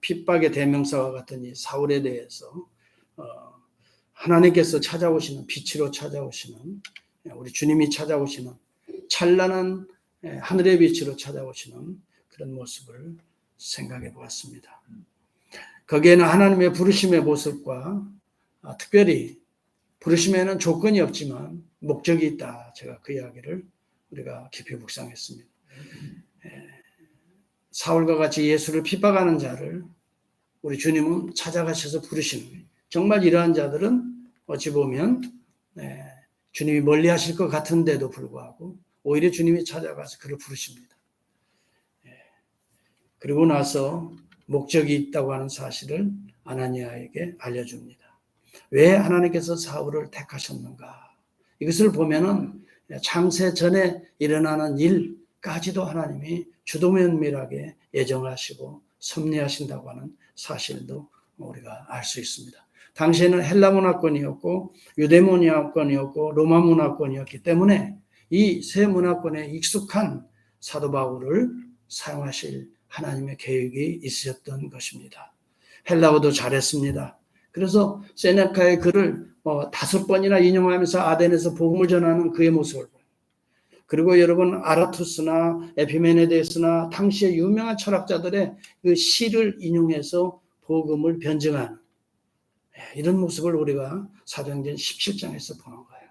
핍박의 대명사와 같은 이 사울에 대해서 하나님께서 찾아오시는, 빛으로 찾아오시는, 우리 주님이 찾아오시는 찬란한 하늘의 빛으로 찾아오시는 그런 모습을 생각해 보았습니다. 거기에는 하나님의 부르심의 모습과 특별히 부르심에는 조건이 없지만 목적이 있다. 제가 그 이야기를 우리가 깊이 묵상했습니다. 사울과 같이 예수를 핍박하는 자를 우리 주님은 찾아가셔서 부르시는, 정말 이러한 자들은 어찌 보면 주님이 멀리 하실 것 같은데도 불구하고 오히려 주님이 찾아가서 그를 부르십니다. 그리고 나서 목적이 있다고 하는 사실을 아나니아에게 알려줍니다. 왜 하나님께서 사울을 택하셨는가? 이것을 보면은 창세 전에 일어나는 일까지도 하나님이 주도면밀하게 예정하시고 섭리하신다고 하는 사실도 우리가 알 수 있습니다. 당시에는 헬라 문화권이었고 유대 문화권이었고 로마 문화권이었기 때문에 이 세 문화권에 익숙한 사도 바울을 사용하실 하나님의 계획이 있으셨던 것입니다. 헬라어도 잘했습니다. 그래서 세네카의 글을 5번이나 인용하면서 아덴에서 복음을 전하는 그의 모습을 보여요. 그리고 여러분 아라투스나 에피메네데스나 당시의 유명한 철학자들의 그 시를 인용해서 복음을 변증하는 이런 모습을 우리가 사도행전 17장에서 보는 거예요.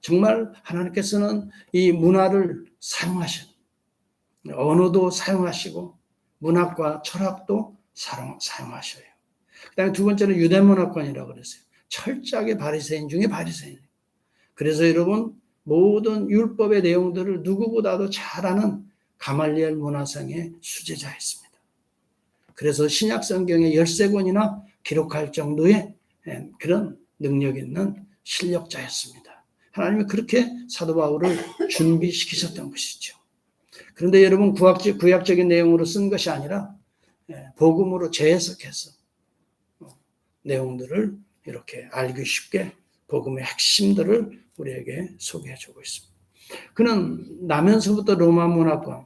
정말 하나님께서는 이 문화를 사용하시는, 언어도 사용하시고 문학과 철학도 사용하셔요. 그 다음에 두 번째는 유대문화권이라고 그랬어요. 철저하게 바리새인 중에 바리새인. 그래서 여러분 모든 율법의 내용들을 누구보다도 잘 아는 가말리엘 문화상의 수제자였습니다. 그래서 신약 성경의 13권이나 기록할 정도의 그런 능력 있는 실력자였습니다. 하나님이 그렇게 사도 바울을 준비시키셨던 것이죠. 그런데 여러분 구약적인 내용으로 쓴 것이 아니라 복음으로 재해석해서 내용들을 이렇게 알기 쉽게 복음의 핵심들을 우리에게 소개해주고 있습니다. 그는 나면서부터 로마 문화권,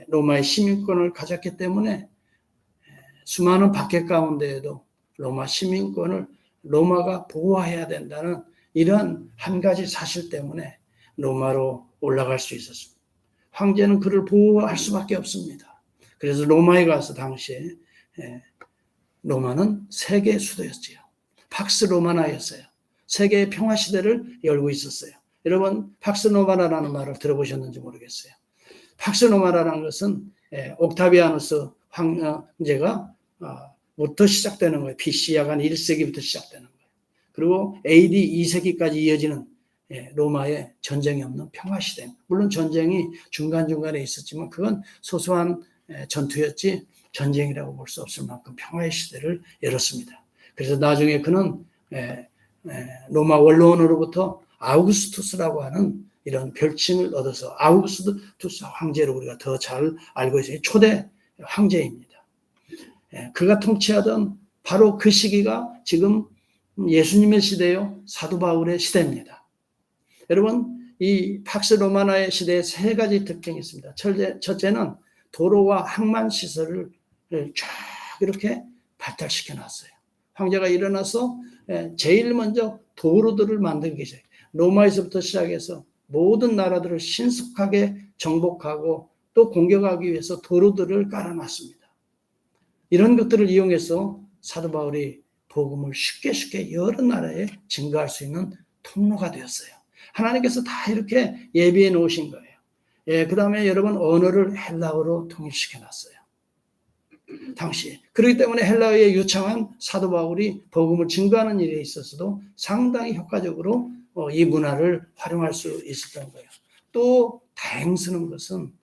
로마의 시민권을 가졌기 때문에 수많은 박해 가운데에도 로마 시민권을 로마가 보호해야 된다는 이런 한 가지 사실 때문에 로마로 올라갈 수 있었습니다. 황제는 그를 보호할 수밖에 없습니다. 그래서 로마에 가서 당시에 로마는 세계 수도였지요. 팍스 로마나였어요. 세계의 평화 시대를 열고 있었어요. 여러분 팍스 로마나라는 말을 들어보셨는지 모르겠어요. 팍스 로마나라는 것은 옥타비아누스 황제가 부터 시작되는 거예요. BC 약 한 1세기부터 시작되는 거예요. 그리고 AD 2세기까지 이어지는 로마의 전쟁이 없는 평화 시대. 물론 전쟁이 중간중간에 있었지만 그건 소소한 전투였지 전쟁이라고 볼 수 없을 만큼 평화의 시대를 열었습니다. 그래서 나중에 그는 로마 원로원으로부터 아우구스투스라고 하는 이런 별칭을 얻어서 아우구스투스 황제로 우리가 더 잘 알고 있어요. 초대 황제입니다. 그가 통치하던 바로 그 시기가 지금 예수님의 시대요, 사도 바울의 시대입니다. 여러분 이 팍스 로마나의 시대에 세 가지 특징이 있습니다. 첫째는 도로와 항만 시설을 쫙 이렇게 발달시켜 놨어요. 황제가 일어나서 제일 먼저 도로들을 만들기 시작해요. 로마에서부터 시작해서 모든 나라들을 신속하게 정복하고 또 공격하기 위해서 도로들을 깔아놨습니다. 이런 것들을 이용해서 사도 바울이 복음을 쉽게 여러 나라에 증거할 수 있는 통로가 되었어요. 하나님께서 다 이렇게 예비해 놓으신 거예요. 그 다음에 여러분 언어를 헬라어로 통일시켜 놨어요. 당시에. 그렇기 때문에 헬라어에 유창한 사도 바울이 복음을 증거하는 일에 있어서도 상당히 효과적으로 이 문화를 활용할 수 있었던 거예요. 또 다행스러운 것은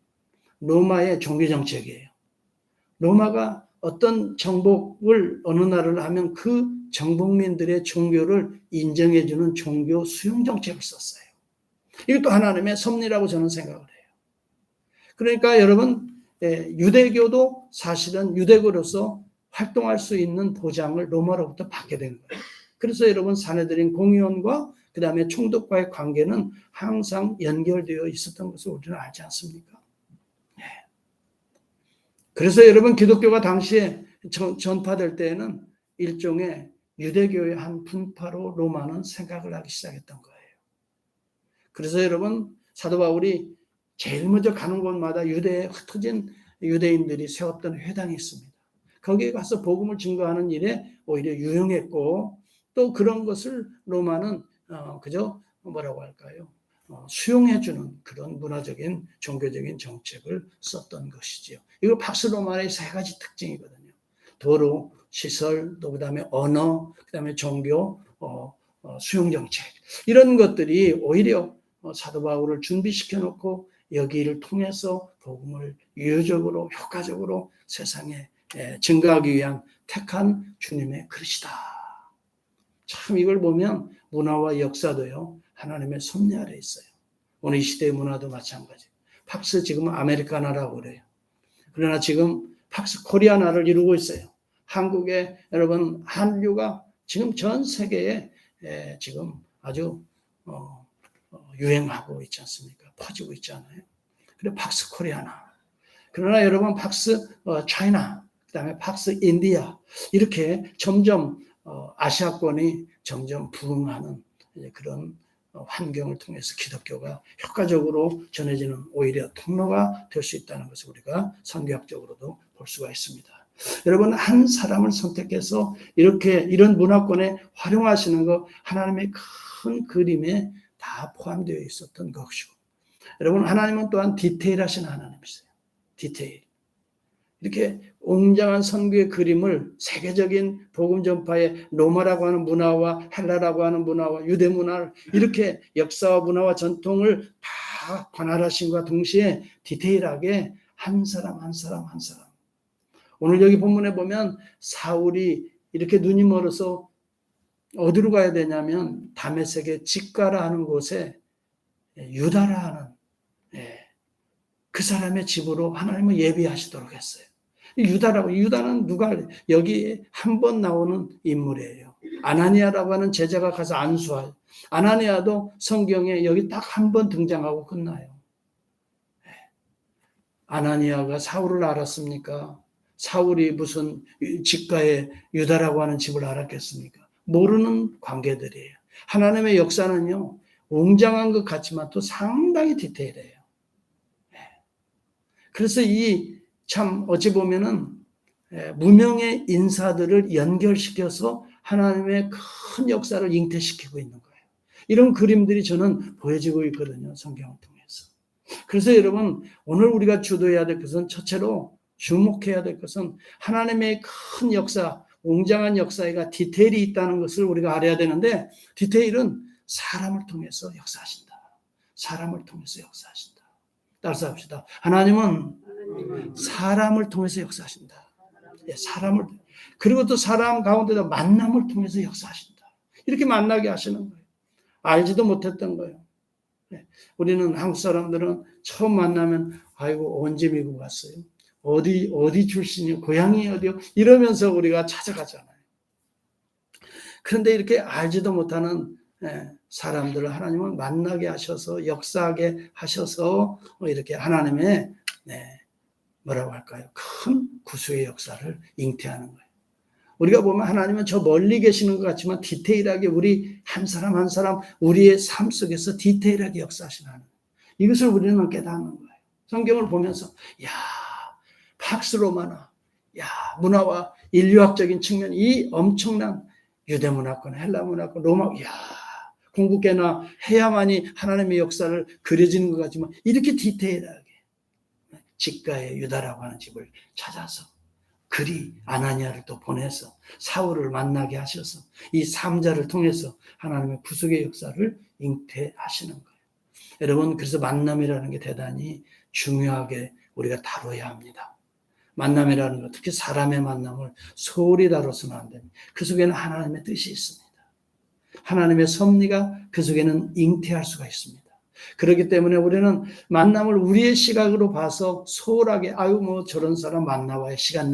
로마의 종교정책이에요. 로마가 어떤 정복을 어느 나라를 하면 그 정복민들의 종교를 인정해주는 종교 수용정책을 썼어요. 이것도 하나님의 섭리라고 저는 생각을 해요. 그러니까 여러분 유대교도 사실은 유대교로서 활동할 수 있는 보장을 로마로부터 받게 된 거예요. 그래서 여러분 사내들인 공의원과 그 다음에 총독과의 관계는 항상 연결되어 있었던 것을 우리는 알지 않습니까? 그래서 여러분 기독교가 당시에 전파될 때에는 일종의 유대교의 한 분파로 로마는 생각을 하기 시작했던 거예요. 그래서 여러분, 사도 바울이 제일 먼저 가는 곳마다 유대에 흩어진 유대인들이 세웠던 회당이 있습니다. 거기에 가서 복음을 증거하는 일에 오히려 유용했고, 또 그런 것을 로마는 그저 뭐라고 할까요? 수용해주는 그런 문화적인 종교적인 정책을 썼던 것이지요. 이거 팍스 로마의 세 가지 특징이거든요. 도로, 시설, 또 그다음에 언어, 그다음에 종교, 수용 정책, 이런 것들이 오히려 사도 바울을 준비시켜 놓고 여기를 통해서 복음을 유효적으로 효과적으로 세상에 증거하기 위한 택한 주님의 그릇이다. 참 이걸 보면 문화와 역사도요, 하나님의 섭리 아래 있어요. 오늘 이 시대의 문화도 마찬가지. 팍스 지금은 아메리카나라고 그래요. 그러나 지금 팍스 코리아나를 이루고 있어요. 한국에 여러분 한류가 지금 전 세계에 지금 아주 유행하고 있지 않습니까? 퍼지고 있잖아요. 그리고 팍스 코리아나. 그러나 여러분 팍스 차이나, 그다음에 팍스 인디아, 이렇게 점점 아시아권이 점점 부흥하는 그런 환경을 통해서 기독교가 효과적으로 전해지는 오히려 통로가 될 수 있다는 것을 우리가 선교학적으로도 볼 수가 있습니다. 여러분, 한 사람을 선택해서 이렇게 이런 문화권에 활용하시는 것, 하나님의 큰 그림에 다 포함되어 있었던 것이고, 여러분, 하나님은 또한 디테일하신 하나님이세요. 디테일. 이렇게 웅장한 선교의 그림을 세계적인 복음 전파의 로마라고 하는 문화와 헬라라고 하는 문화와 유대 문화를 이렇게 역사와 문화와 전통을 다 관할하신과 동시에 디테일하게 한 사람 한 사람 한 사람. 오늘 여기 본문에 보면 사울이 이렇게 눈이 멀어서 어디로 가야 되냐면 다메섹의 직가라 하는 곳에 유다라 하는 그 사람의 집으로 하나님은 예비하시도록 했어요. 유다는 누가 여기 한 번 나오는 인물이에요. 아나니아라고 하는 제자가 가서 안수하요. 아나니아도 성경에 여기 딱 한 번 등장하고 끝나요. 아나니아가 사울을 알았습니까? 사울이 무슨 직가에 유다라고 하는 집을 알았겠습니까? 모르는 관계들이에요. 하나님의 역사는요, 웅장한 것 같지만 또 상당히 디테일해요. 그래서 참 어찌 보면은 무명의 인사들을 연결시켜서 하나님의 큰 역사를 잉태시키고 있는 거예요. 이런 그림들이 저는 보여지고 있거든요, 성경을 통해서. 그래서 여러분, 오늘 우리가 주도해야 될 것은 첫째로 주목해야 될 것은 하나님의 큰 역사, 웅장한 역사가 디테일이 있다는 것을 우리가 알아야 되는데, 디테일은 사람을 통해서 역사하신다. 사람을 통해서 역사하신다. 따라서 합시다. 하나님은 사람을 통해서 역사하신다. 사람을, 그리고 또 사람 가운데도 만남을 통해서 역사하신다. 이렇게 만나게 하시는 거예요. 알지도 못했던 거예요. 우리는 한국 사람들은 처음 만나면 아이고 언제 미국 왔어요? 어디 출신이요? 고향이 어디요? 이러면서 우리가 찾아가잖아요. 그런데 이렇게 알지도 못하는 사람들을 하나님은 만나게 하셔서 역사하게 하셔서 이렇게 하나님의 뭐라고 할까요? 큰 구수의 역사를 잉태하는 거예요. 우리가 보면 하나님은 저 멀리 계시는 것 같지만 디테일하게 우리 한 사람 한 사람 우리의 삶 속에서 디테일하게 역사하시는 하나님. 이것을 우리는 깨닫는 거예요. 성경을 보면서 야, 팍스 로마나, 야, 문화와 인류학적인 측면, 이 엄청난 유대 문화권, 헬라 문화권, 로마, 야, 공부께나 해야만이 하나님의 역사를 그려지는 것 같지만 이렇게 디테일하게 직가의 유다라고 하는 집을 찾아서 그리 아나니아를 또 보내서 사울을 만나게 하셔서 이 3자를 통해서 하나님의 구속의 역사를 잉태하시는 거예요. 여러분, 그래서 만남이라는 게 대단히 중요하게 우리가 다뤄야 합니다. 만남이라는 것, 특히 사람의 만남을 소홀히 다뤄서는 안 됩니다. 그 속에는 하나님의 뜻이 있습니다. 하나님의 섭리가 그 속에는 잉태할 수가 있습니다. 그렇기 때문에 우리는 만남을 우리의 시각으로 봐서 소홀하게 아유 뭐 저런 사람 만나봐야 시간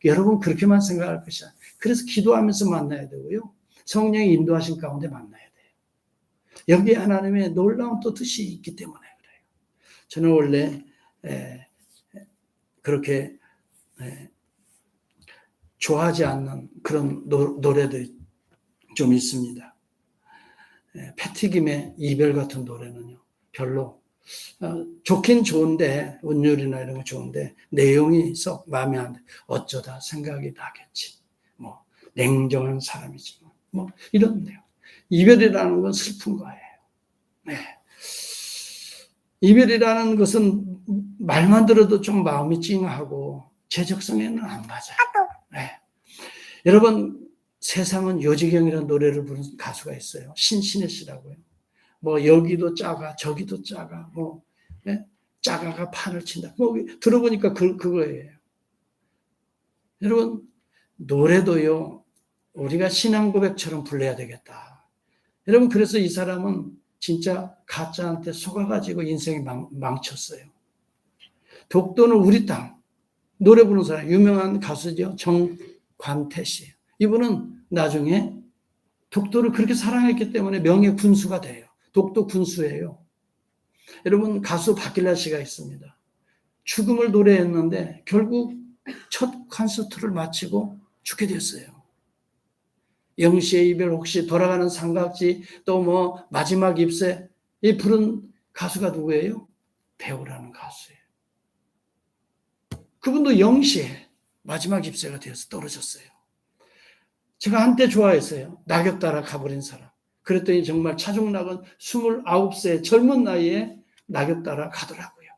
여러분 그렇게만 생각할 것이 아니에요. 그래서 기도하면서 만나야 되고요. 성령이 인도하신 가운데 만나야 돼요. 여기에 하나님의 놀라운 또 뜻이 있기 때문에 그래요. 저는 원래 그렇게 좋아하지 않는 그런 노래도 좀 있습니다. 패티김의 이별 같은 노래는요, 별로 좋긴 좋은데, 운율이나 이런 거 좋은데 내용이 썩 마음에 안 돼. 어쩌다 생각이 나겠지. 뭐 냉정한 사람이지만 뭐 이런 내용. 이별이라는 건 슬픈 거예요. 네. 이별이라는 것은 말만 들어도 좀 마음이 찡하고 제 적성에는 안 맞아요. 네. 여러분, 세상은 요지경이라는 노래를 부르는 가수가 있어요. 신신혜 씨라고요. 뭐 여기도 작아 저기도 작아 뭐 작아가 판을 친다. 뭐 들어보니까 그거예요. 여러분, 노래도요, 우리가 신앙 고백처럼 불러야 되겠다. 여러분, 그래서 이 사람은 진짜 가짜한테 속아가지고 인생이 망쳤어요. 독도는 우리 땅. 노래 부르는 사람, 유명한 가수죠. 정관태 씨. 이분은 나중에 독도를 그렇게 사랑했기 때문에 명예 군수가 돼요. 독도 군수예요. 여러분, 가수 박길라 씨가 있습니다. 죽음을 노래했는데 결국 첫 콘서트를 마치고 죽게 됐어요. 영시의 이별, 혹시 돌아가는 삼각지, 또 뭐 마지막 잎새, 이 부른 가수가 누구예요? 배우라는 가수예요. 그분도 영시에 마지막 잎새가 되어서 떨어졌어요. 제가 한때 좋아했어요. 낙엽 따라 가버린 사람. 그랬더니 정말 차중락은 29세 젊은 나이에 낙엽 따라 가더라고요.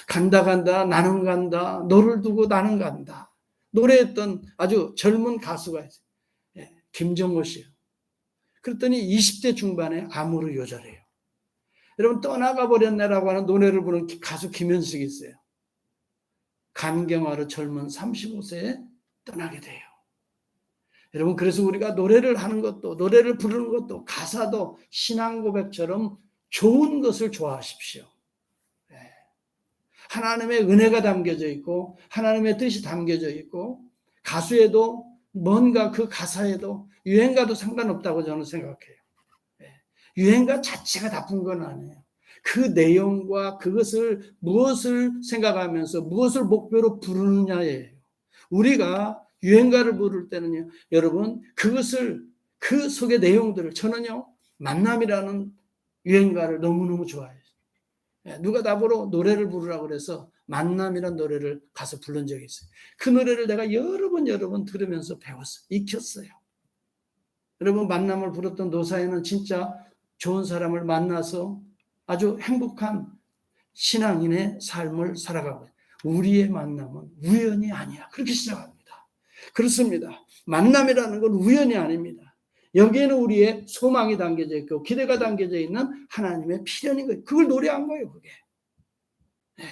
간다 나는 간다 너를 두고 나는 간다 노래했던 아주 젊은 가수가 있어요. 김정호 씨요. 그랬더니 20대 중반에 암으로 요절해요. 여러분, 떠나가 버렸네라고 하는 노래를 부르는 가수 김현숙이 있어요. 간경화로 젊은 35세에 떠나게 돼요. 여러분, 그래서 우리가 노래를 하는 것도, 노래를 부르는 것도, 가사도 신앙 고백처럼 좋은 것을 좋아하십시오. 하나님의 은혜가 담겨져 있고 하나님의 뜻이 담겨져 있고, 가수에도 뭔가 그 가사에도 유행가도 상관없다고 저는 생각해요. 유행가 자체가 나쁜 건 아니에요. 그 내용과 그것을 무엇을 생각하면서 무엇을 목표로 부르느냐예요. 우리가 유행가를 부를 때는요, 여러분, 그것을, 그 속의 내용들을, 저는요 만남이라는 유행가를 너무너무 좋아해요. 누가 나보러 노래를 부르라고 그래서 만남이라는 노래를 가서 부른 적이 있어요. 그 노래를 내가 여러 번 들으면서 배웠어요. 익혔어요. 여러분, 만남을 부르던 노사에는 진짜 좋은 사람을 만나서 아주 행복한 신앙인의 삶을 살아가고, 우리의 만남은 우연이 아니야. 그렇게 시작합니다. 그렇습니다. 만남이라는 건 우연이 아닙니다. 여기에는 우리의 소망이 담겨져 있고 기대가 담겨져 있는 하나님의 필연인 거예요. 그걸 노래한 거예요, 그게. 네.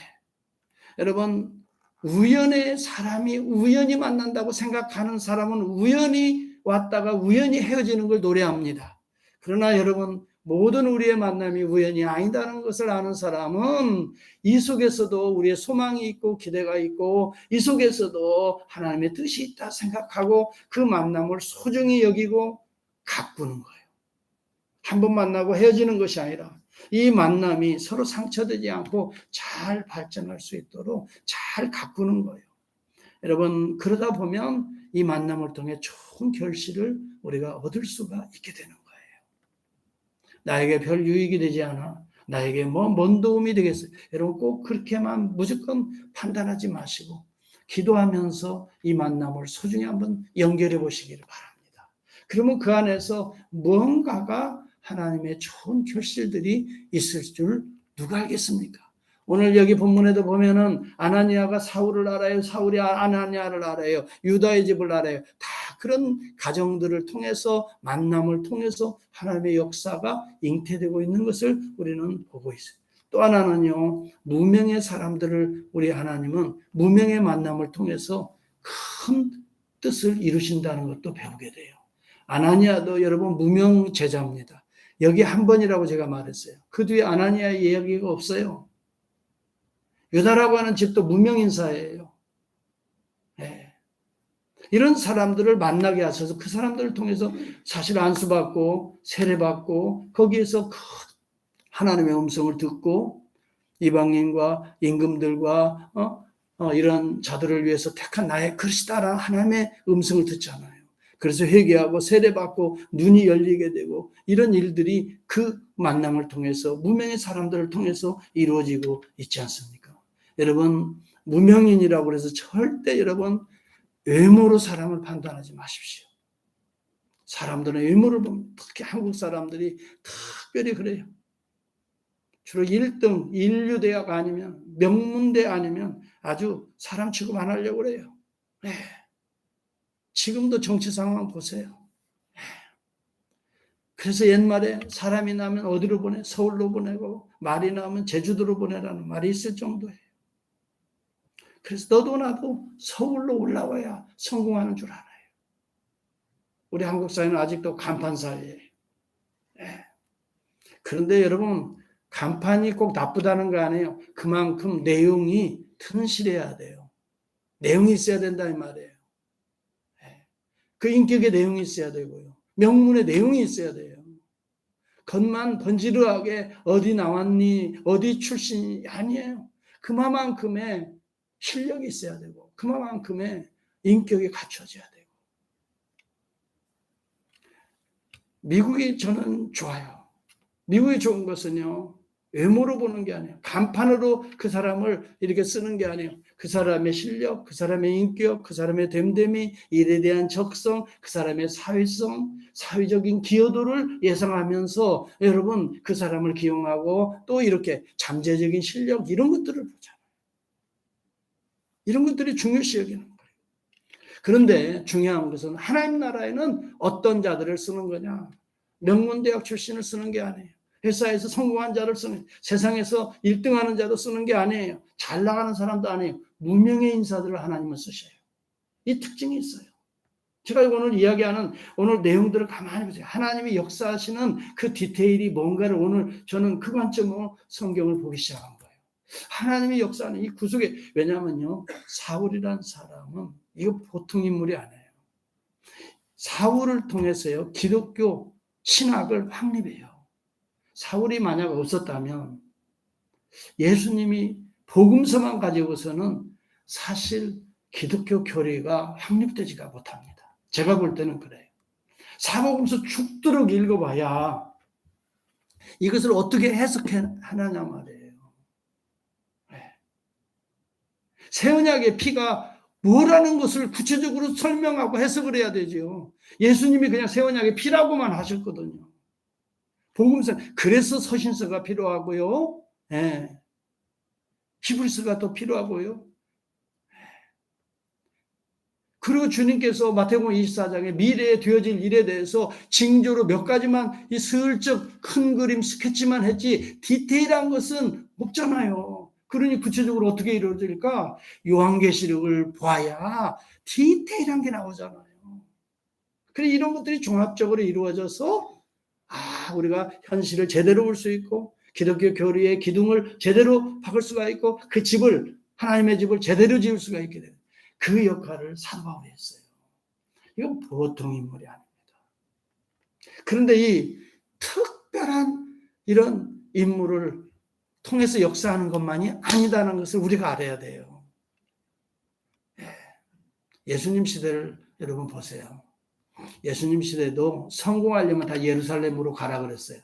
여러분, 우연의 사람이 우연히 만난다고 생각하는 사람은 우연히 왔다가 우연히 헤어지는 걸 노래합니다. 그러나 여러분, 모든 우리의 만남이 우연이 아니다는 것을 아는 사람은 이 속에서도 우리의 소망이 있고 기대가 있고, 이 속에서도 하나님의 뜻이 있다 생각하고 그 만남을 소중히 여기고 가꾸는 거예요. 한 번 만나고 헤어지는 것이 아니라 이 만남이 서로 상처되지 않고 잘 발전할 수 있도록 잘 가꾸는 거예요. 여러분, 그러다 보면 이 만남을 통해 좋은 결실을 우리가 얻을 수가 있게 되는 거예요. 나에게 별 유익이 되지 않아, 나에게 뭔 도움이 되겠어요? 여러분, 꼭 그렇게만 무조건 판단하지 마시고 기도하면서 이 만남을 소중히 한번 연결해 보시기를 바랍니다. 그러면 그 안에서 무언가가 하나님의 좋은 결실들이 있을 줄 누가 알겠습니까? 오늘 여기 본문에도 보면은 아나니아가 사울을 알아요. 사울이 아나니아를 알아요. 유다의 집을 알아요. 다 그런 가정들을 통해서, 만남을 통해서 하나님의 역사가 잉태되고 있는 것을 우리는 보고 있어요. 또 하나는요, 무명의 사람들을 우리 하나님은 무명의 만남을 통해서 큰 뜻을 이루신다는 것도 배우게 돼요. 아나니아도 여러분 무명 제자입니다. 여기 한 번이라고 제가 말했어요. 그 뒤에 아나니아의 이야기가 없어요. 유다라고 하는 집도 무명인사예요. 네. 이런 사람들을 만나게 하셔서 그 사람들을 통해서 사실 안수받고 세례받고 거기에서 하나님의 음성을 듣고 이방인과 임금들과 이런 자들을 위해서 택한 나의 그릇이다라는 하나님의 음성을 듣잖아요. 그래서 회개하고 세례받고 눈이 열리게 되고 이런 일들이 그 만남을 통해서 무명의 사람들을 통해서 이루어지고 있지 않습니까? 여러분, 무명인이라고 해서 절대 여러분 외모로 사람을 판단하지 마십시오. 사람들은 외모를 보면 특히 한국 사람들이 특별히 그래요. 주로 1등 인류대학 아니면 명문대 아니면 아주 사람 취급 안 하려고 그래요. 네. 지금도 정치 상황 보세요. 네. 그래서 옛말에 사람이 나면 어디로 보내? 서울로 보내고 말이 나오면 제주도로 보내라는 말이 있을 정도예요. 그래서 너도 나도 서울로 올라와야 성공하는 줄 알아요. 우리 한국 사회는 아직도 간판 사회예요. 네. 그런데 여러분 간판이 꼭 나쁘다는 거 아니에요. 그만큼 내용이 튼실해야 돼요. 내용이 있어야 된다 이 말이에요. 네. 그 인격의 내용이 있어야 되고요. 명문의 내용이 있어야 돼요. 겉만 번지르하게 어디 나왔니 어디 출신이 아니에요. 그만큼의 실력이 있어야 되고 그만큼의 인격이 갖춰져야 되고. 미국이 저는 좋아요. 미국이 좋은 것은요. 외모로 보는 게 아니에요. 간판으로 그 사람을 이렇게 쓰는 게 아니에요. 그 사람의 실력, 그 사람의 인격, 그 사람의 됨됨이, 일에 대한 적성, 그 사람의 사회성, 사회적인 기여도를 예상하면서 여러분 그 사람을 기용하고 또 이렇게 잠재적인 실력 이런 것들을 보잖아요. 이런 것들이 중요시 여기는 거예요. 그런데 중요한 것은 하나님 나라에는 어떤 자들을 쓰는 거냐. 명문대학 출신을 쓰는 게 아니에요. 회사에서 성공한 자를 쓰는, 세상에서 1등하는 자도 쓰는 게 아니에요. 잘 나가는 사람도 아니에요. 무명의 인사들을 하나님은 쓰셔요. 이 특징이 있어요. 제가 오늘 이야기하는 오늘 내용들을 가만히 보세요. 하나님이 역사하시는 그 디테일이 뭔가를 오늘 저는 그 관점으로 성경을 보기 시작한 거예요. 하나님이 역사하는 이 구속에, 왜냐하면요. 사울이라는 사람은 이거 보통 인물이 아니에요. 사울을 통해서요. 기독교 신학을 확립해요. 사울이 만약 없었다면 예수님이 복음서만 가지고서는 사실 기독교 교리가 확립되지가 못합니다. 제가 볼 때는 그래요. 사복음서 죽도록 읽어봐야 이것을 어떻게 해석하느냐 말이에요. 네. 새 언약의 피가 뭐라는 것을 구체적으로 설명하고 해석을 해야 되죠. 예수님이 그냥 새 언약의 피라고만 하셨거든요. 복음서, 그래서 서신서가 필요하고요. 네. 히브리서가 또 필요하고요. 그리고 주님께서 마태복음 24장에 미래에 되어질 일에 대해서 징조로 몇 가지만 이 슬쩍 큰 그림 스케치만 했지 디테일한 것은 없잖아요. 그러니 구체적으로 어떻게 이루어질까? 요한계시록을 봐야 디테일한 게 나오잖아요. 그래 이런 것들이 종합적으로 이루어져서 우리가 현실을 제대로 볼 수 있고 기독교 교리의 기둥을 제대로 박을 수가 있고 그 집을 하나님의 집을 제대로 지을 수가 있게 되는 그 역할을 사도 바울이 했어요. 이건 보통 인물이 아닙니다. 그런데 이 특별한 이런 인물을 통해서 역사하는 것만이 아니다는 것을 우리가 알아야 돼요. 예수님 시대를 여러분 보세요. 예수님 시대도 성공하려면 다 예루살렘으로 가라 그랬어요.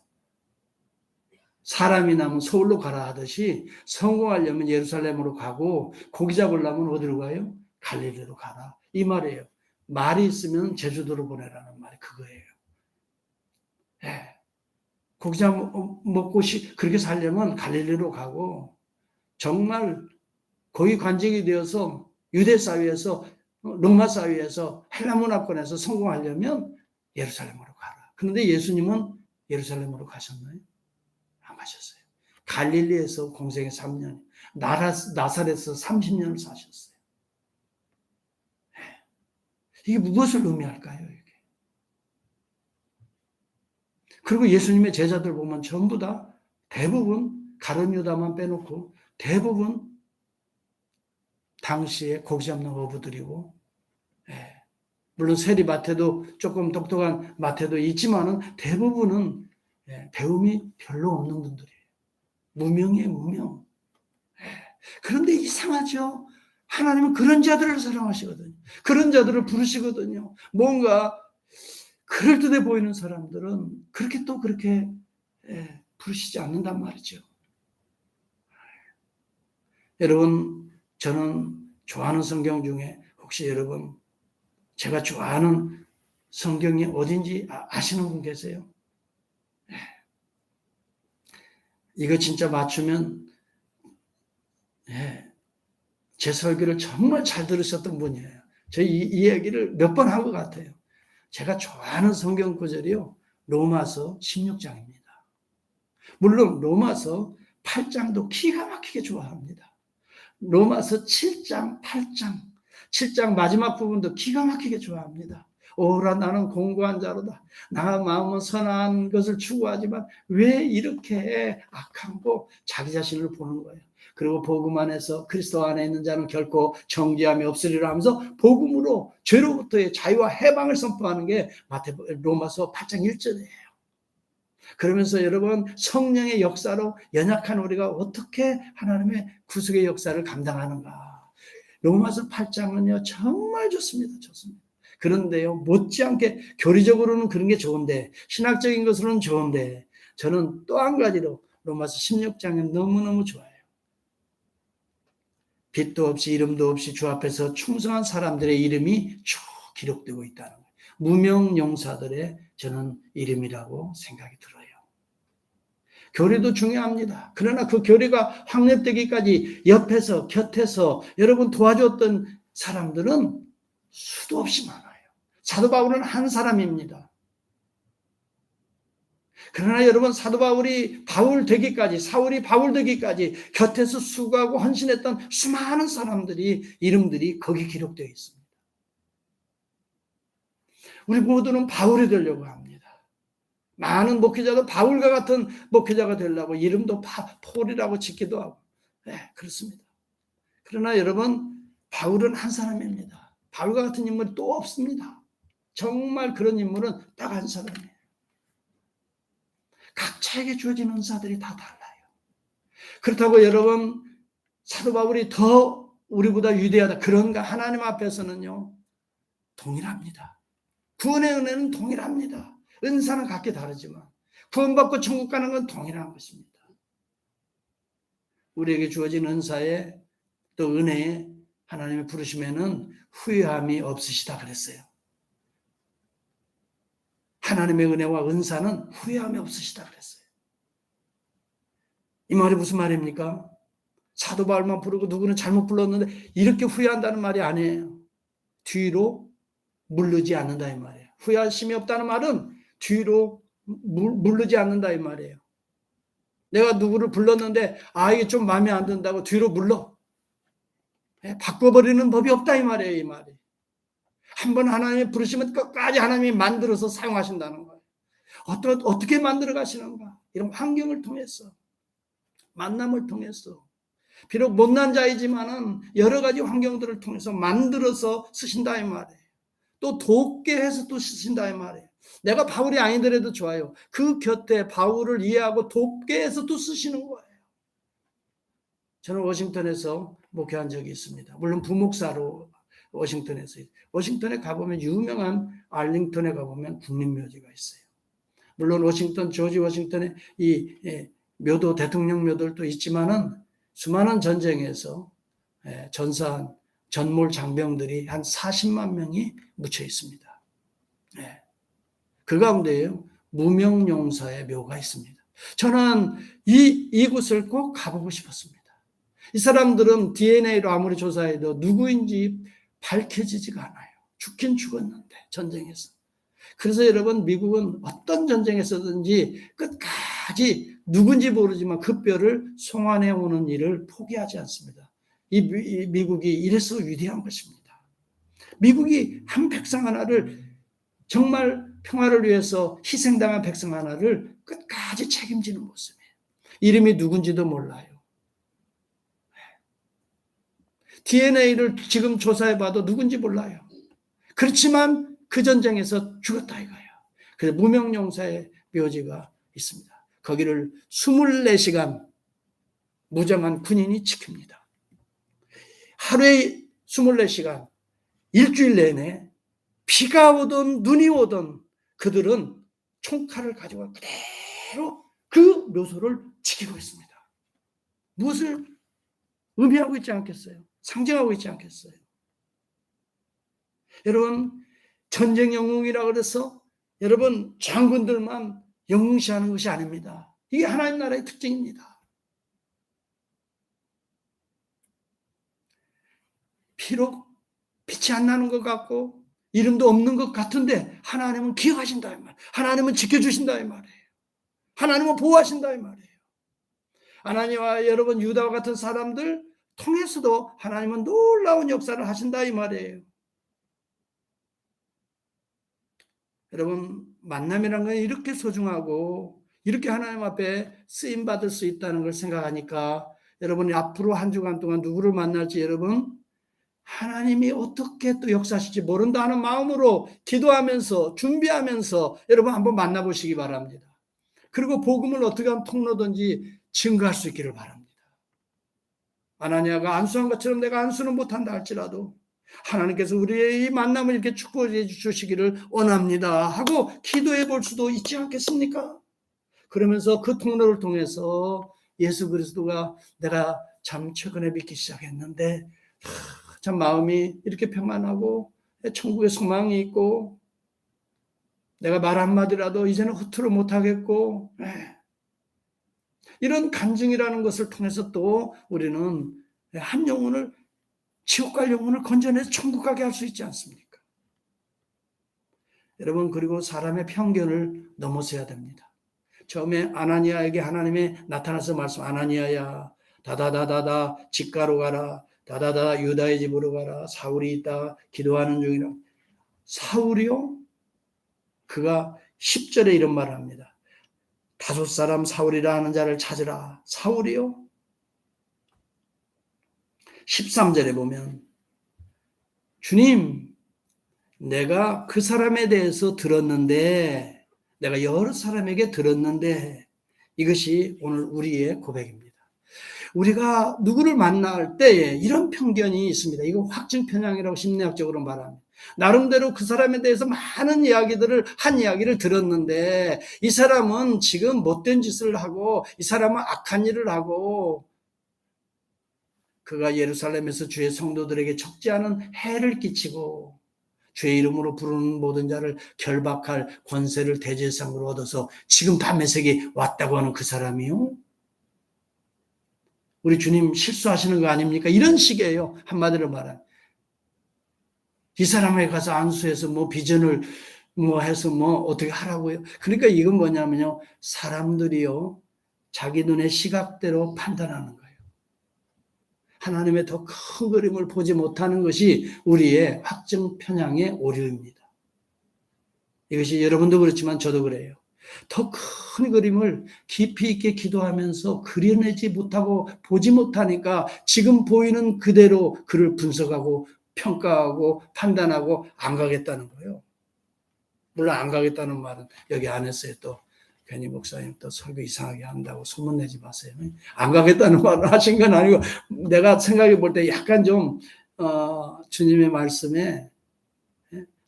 사람이 나면 서울로 가라 하듯이 성공하려면 예루살렘으로 가고 고기 잡으려면 어디로 가요? 갈릴리로 가라. 이 말이에요. 말이 있으면 제주도로 보내라는 말이 그거예요. 네. 고기 잡먹고 그렇게 살려면 갈릴리로 가고 정말 거기 관직이 되어서 유대 사회에서 로마 사회에서 헬라 문화권에서 성공하려면 예루살렘으로 가라. 그런데 예수님은 예루살렘으로 가셨나요? 안 가셨어요. 갈릴리에서 공생의 3년, 나사렛에서 30년을 사셨어요. 이게 무엇을 의미할까요? 이게? 그리고 예수님의 제자들 보면 전부 다 대부분 가룟 유다만 빼놓고 대부분 당시에 고기 잡는 어부들이고, 물론 세리 마태도 조금 독특한 마태도 있지만은 대부분은 배움이 별로 없는 분들이에요. 무명이에요, 무명. 그런데 이상하죠. 하나님은 그런 자들을 사랑하시거든요. 그런 자들을 부르시거든요. 뭔가 그럴듯해 보이는 사람들은 그렇게 또 그렇게 부르시지 않는단 말이죠. 여러분, 저는 좋아하는 성경 중에 혹시 여러분 제가 좋아하는 성경이 어딘지 아시는 분 계세요? 이거 진짜 맞추면 제 설교를 정말 잘 들으셨던 분이에요. 저 이 얘기를 몇 번 한 것 같아요. 제가 좋아하는 성경 구절이요. 로마서 16장입니다. 물론 로마서 8장도 기가 막히게 좋아합니다. 로마서 7장, 8장, 7장 마지막 부분도 기가 막히게 좋아합니다. 오라 나는 공고한 자로다. 나 마음은 선한 것을 추구하지만 왜 이렇게 악하고 자기 자신을 보는 거예요. 그리고 복음 안에서 그리스도 안에 있는 자는 결코 정죄함이 없으리라 하면서 복음으로 죄로부터의 자유와 해방을 선포하는 게 로마서 8장 1절이에요. 그러면서 여러분 성령의 역사로 연약한 우리가 어떻게 하나님의 구속의 역사를 감당하는가. 로마서 8장은요 정말 좋습니다. 좋습니다. 그런데요 못지않게 교리적으로는 그런 게 좋은데 신학적인 것으로는 좋은데 저는 또 한 가지로 로마서 16장이 너무너무 좋아요. 빛도 없이 이름도 없이 주 앞에서 충성한 사람들의 이름이 쭉 기록되고 있다는 거예요. 무명용사들의 저는 이름이라고 생각이 들어요. 교리도 중요합니다. 그러나 그 교리가 확립되기까지 옆에서 곁에서 여러분 도와줬던 사람들은 수도 없이 많아요. 사도 바울은 한 사람입니다. 그러나 여러분 사도 바울이 사울이 바울 되기까지 곁에서 수고하고 헌신했던 수많은 사람들이 이름들이 거기 기록되어 있습니다. 우리 모두는 바울이 되려고 합니다. 많은 목회자도 바울과 같은 목회자가 되려고 이름도 폴이라고 짓기도 하고 그렇습니다. 그러나 여러분 바울은 한 사람입니다. 바울과 같은 인물이 또 없습니다. 정말 그런 인물은 딱 한 사람이에요. 각자에게 주어진 은사들이 다 달라요. 그렇다고 여러분 사도 바울이 더 우리보다 위대하다 그런가? 하나님 앞에서는요 동일합니다. 구원의 은혜는 동일합니다. 은사는 각기 다르지만 구원받고 천국 가는 건 동일한 것입니다. 우리에게 주어진 은사에 또 은혜에 하나님의 부르심에는 후회함이 없으시다 그랬어요. 하나님의 은혜와 은사는 후회함이 없으시다 그랬어요. 이 말이 무슨 말입니까? 사도 바울만 부르고 누구는 잘못 불렀는데 이렇게 후회한다는 말이 아니에요. 뒤로 물르지 않는다 이 말이에요. 후회하심이 없다는 말은 뒤로 물르지 않는다 이 말이에요. 내가 누구를 불렀는데 이게 좀 마음에 안 든다고 뒤로 물러. 바꿔버리는 법이 없다 이 말이에요. 이 말이. 한번 하나님이 부르시면 끝까지 하나님이 만들어서 사용하신다는 거예요. 어떻게 만들어 가시는가? 이런 환경을 통해서 만남을 통해서 비록 못난 자이지만은 여러 가지 환경들을 통해서 만들어서 쓰신다 이 말이에요. 또 돕게 해서 또 쓰신다 이 말이에요. 내가 바울이 아니더라도 좋아요. 그 곁에 바울을 이해하고 돕게 해서 또 쓰시는 거예요. 저는 워싱턴에서 목회한 적이 있습니다. 물론 부목사로 워싱턴에 가보면 유명한 알링턴에 가보면 국립묘지가 있어요. 물론 조지 워싱턴에 이 묘도 대통령 묘들도 있지만은 수많은 전쟁에서 전사한 전몰 장병들이 한 40만 명이 묻혀 있습니다. 그 가운데에 무명용사의 묘가 있습니다. 저는 이곳을 꼭 가보고 싶었습니다. 이 사람들은 DNA로 아무리 조사해도 누구인지 밝혀지지가 않아요. 죽긴 죽었는데 전쟁에서. 그래서 여러분 미국은 어떤 전쟁에서든지 끝까지 누군지 모르지만 그 뼈를 송환해 오는 일을 포기하지 않습니다. 이 미국이 이래서 위대한 것입니다. 미국이 한 백성 하나를 정말 평화를 위해서 희생당한 백성 하나를 끝까지 책임지는 모습이에요. 이름이 누군지도 몰라요. DNA를 지금 조사해봐도 누군지 몰라요. 그렇지만 그 전쟁에서 죽었다 이거예요. 그래서 무명용사의 묘지가 있습니다. 거기를 24시간 무장한 군인이 지킵니다. 하루에 24시간, 일주일 내내 비가 오든 눈이 오든 그들은 총칼을 가지고 그대로 그 묘소를 지키고 있습니다. 무엇을 의미하고 있지 않겠어요? 상징하고 있지 않겠어요? 여러분, 전쟁 영웅이라고 그래서 여러분 장군들만 영웅시하는 것이 아닙니다. 이게 하나님 나라의 특징입니다. 비록 빛이 안 나는 것 같고 이름도 없는 것 같은데 하나님은 기억하신다 이 말. 하나님은 지켜주신다 이 말이에요. 하나님은 보호하신다 이 말이에요. 하나님과 여러분 유다와 같은 사람들 통해서도 하나님은 놀라운 역사를 하신다 이 말이에요. 여러분, 만남이라는 건 이렇게 소중하고 이렇게 하나님 앞에 쓰임받을 수 있다는 걸 생각하니까 여러분이 앞으로 한 주간 동안 누구를 만날지 여러분 하나님이 어떻게 또 역사하실지 모른다 하는 마음으로 기도하면서 준비하면서 여러분 한번 만나보시기 바랍니다. 그리고 복음을 어떻게 하면 통로든지 증거할 수 있기를 바랍니다. 아나니아가 안수한 것처럼 내가 안수는 못한다 할지라도 하나님께서 우리의 이 만남을 이렇게 축복해 주시기를 원합니다 하고 기도해 볼 수도 있지 않겠습니까? 그러면서 그 통로를 통해서 예수 그리스도가 내가 참 최근에 믿기 시작했는데 참 마음이 이렇게 평안하고 천국에 소망이 있고 내가 말 한마디라도 이제는 후투를 못하겠고 이런 간증이라는 것을 통해서 또 우리는 한 영혼을 지옥 갈 영혼을 건져내서 천국 가게 할 수 있지 않습니까? 여러분 그리고 사람의 편견을 넘어서야 됩니다. 처음에 아나니아에게 하나님이 나타나서 말씀 아나니아야 다다다다다 직가로 가라 다다다 유다의 집으로 가라 사울이 있다 기도하는 중이라 사울이요? 그가 10절에 이런 말을 합니다. 5 사람 사울이라 하는 자를 찾으라 사울이요? 13절에 보면 주님 내가 그 사람에 대해서 들었는데 내가 여러 사람에게 들었는데 이것이 오늘 우리의 고백입니다. 우리가 누구를 만날 때에 이런 편견이 있습니다. 이거 확증 편향이라고 심리학적으로 말합니다. 나름대로 그 사람에 대해서 많은 이야기들을 한 이야기를 들었는데 이 사람은 지금 못된 짓을 하고 이 사람은 악한 일을 하고 그가 예루살렘에서 주의 성도들에게 적지 않은 해를 끼치고 주의 이름으로 부르는 모든 자를 결박할 권세를 대제상으로 얻어서 지금 다메섹에 왔다고 하는 그 사람이요? 우리 주님 실수하시는 거 아닙니까? 이런 식이에요. 한마디로 말하면. 이 사람에게 가서 안수해서 뭐 비전을 뭐 해서 뭐 어떻게 하라고요? 그러니까 이건 뭐냐면요. 사람들이요. 자기 눈의 시각대로 판단하는 거예요. 하나님의 더 큰 그림을 보지 못하는 것이 우리의 확증 편향의 오류입니다. 이것이 여러분도 그렇지만 저도 그래요. 더 큰 그림을 깊이 있게 기도하면서 그려내지 못하고 보지 못하니까 지금 보이는 그대로 그를 분석하고 평가하고 판단하고 안 가겠다는 거예요. 물론 안 가겠다는 말은 여기 안에서 또 괜히 목사님 또 설교 이상하게 한다고 소문내지 마세요. 안 가겠다는 말을 하신 건 아니고 내가 생각해 볼 때 약간 좀 주님의 말씀에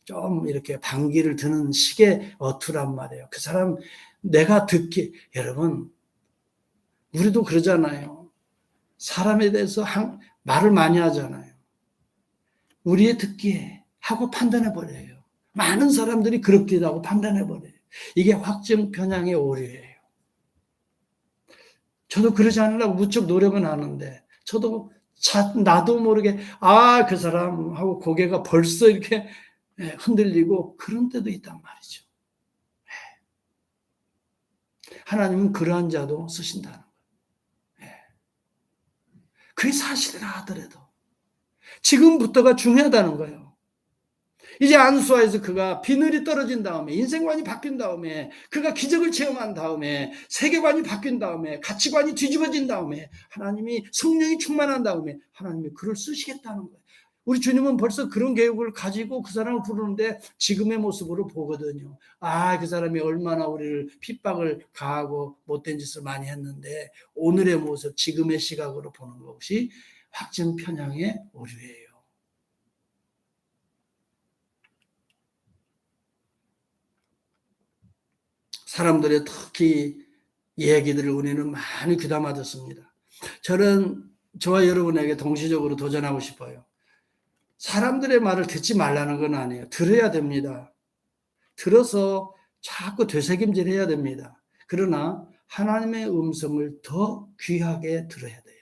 좀 이렇게 반기를 드는 식의 어투란 말이에요. 그 사람 내가 듣기 여러분 우리도 그러잖아요. 사람에 대해서 말을 많이 하잖아요. 우리의 듣기에 하고 판단해 버려요. 많은 사람들이 그렇기도 하고 판단해 버려요. 이게 확증 편향의 오류예요. 저도 그러지 않으려고 무척 노력은 하는데 저도 나도 모르게 그 사람하고 고개가 벌써 이렇게 흔들리고 그런 때도 있단 말이죠. 하나님은 그러한 자도 쓰신다는 거예요. 그게 사실이라 하더라도 지금부터가 중요하다는 거예요. 이제 안수하에서 그가 비늘이 떨어진 다음에 인생관이 바뀐 다음에 그가 기적을 체험한 다음에 세계관이 바뀐 다음에 가치관이 뒤집어진 다음에 하나님이 성령이 충만한 다음에 하나님이 그를 쓰시겠다는 거예요. 우리 주님은 벌써 그런 계획을 가지고 그 사람을 부르는데 지금의 모습으로 보거든요. 그 사람이 얼마나 우리를 핍박을 가하고 못된 짓을 많이 했는데 오늘의 모습 지금의 시각으로 보는 것이 확증 편향의 오류예요. 사람들의 특히 얘기들을 우리는 많이 귀담아 듣습니다. 저와 여러분에게 동시적으로 도전하고 싶어요. 사람들의 말을 듣지 말라는 건 아니에요. 들어야 됩니다. 들어서 자꾸 되새김질 해야 됩니다. 그러나 하나님의 음성을 더 귀하게 들어야 돼요.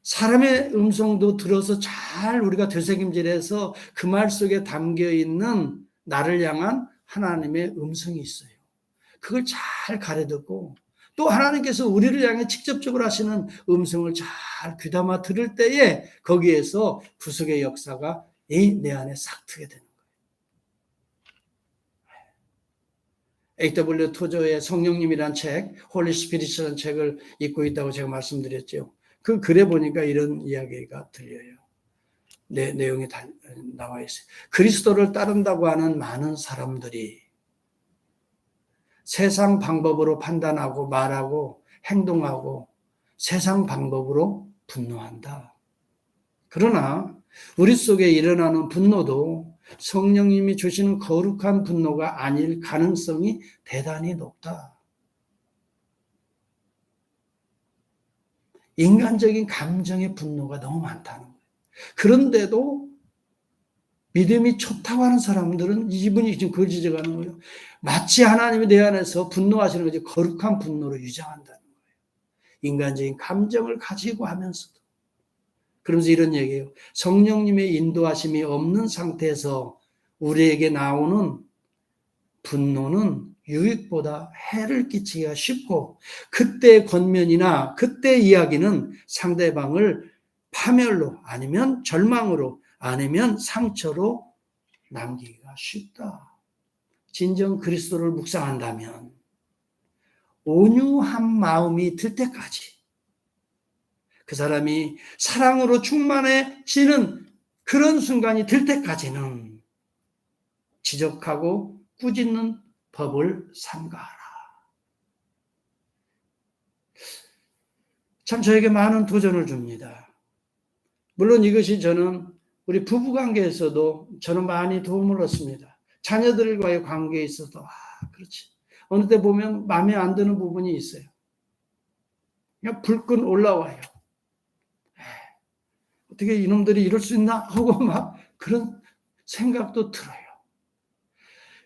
사람의 음성도 들어서 잘 우리가 되새김질해서 그 말 속에 담겨 있는 나를 향한 하나님의 음성이 있어요. 그걸 잘 가려듣고 또 하나님께서 우리를 향해 직접적으로 하시는 음성을 잘 귀담아 들을 때에 거기에서 구속의 역사가 내 안에 싹 트게 되는 거예요. A.W. 토저의 성령님이란 책, 홀리 스피릿이라는 책을 읽고 있다고 제가 말씀드렸죠. 그 글에 보니까 이런 이야기가 들려요. 내용이 나와 있어요. 그리스도를 따른다고 하는 많은 사람들이 세상 방법으로 판단하고 말하고 행동하고 세상 방법으로 분노한다. 그러나 우리 속에 일어나는 분노도 성령님이 주시는 거룩한 분노가 아닐 가능성이 대단히 높다. 인간적인 감정의 분노가 너무 많다는 거예요. 그런데도 믿음이 좋다고 하는 사람들은 이분이 지금 그걸 지적하는 거예요. 마치 하나님이 내 안에서 분노하시는 거지 거룩한 분노로 유장한다는 거예요. 인간적인 감정을 가지고 하면서도. 그러면서 이런 얘기예요. 성령님의 인도하심이 없는 상태에서 우리에게 나오는 분노는 유익보다 해를 끼치기가 쉽고 그때의 권면이나 그때의 이야기는 상대방을 파멸로 아니면 절망으로 아니면 상처로 남기기가 쉽다. 진정 그리스도를 묵상한다면 온유한 마음이 들 때까지 그 사람이 사랑으로 충만해지는 그런 순간이 들 때까지는 지적하고 꾸짖는 법을 삼가하라. 참 저에게 많은 도전을 줍니다. 물론 이것이 저는 우리 부부관계에서도 저는 많이 도움을 얻습니다. 자녀들과의 관계에 있어도 그렇지. 어느 때 보면 마음에 안 드는 부분이 있어요. 그냥 불끈 올라와요. 어떻게 이놈들이 이럴 수 있나 하고 막 그런 생각도 들어요.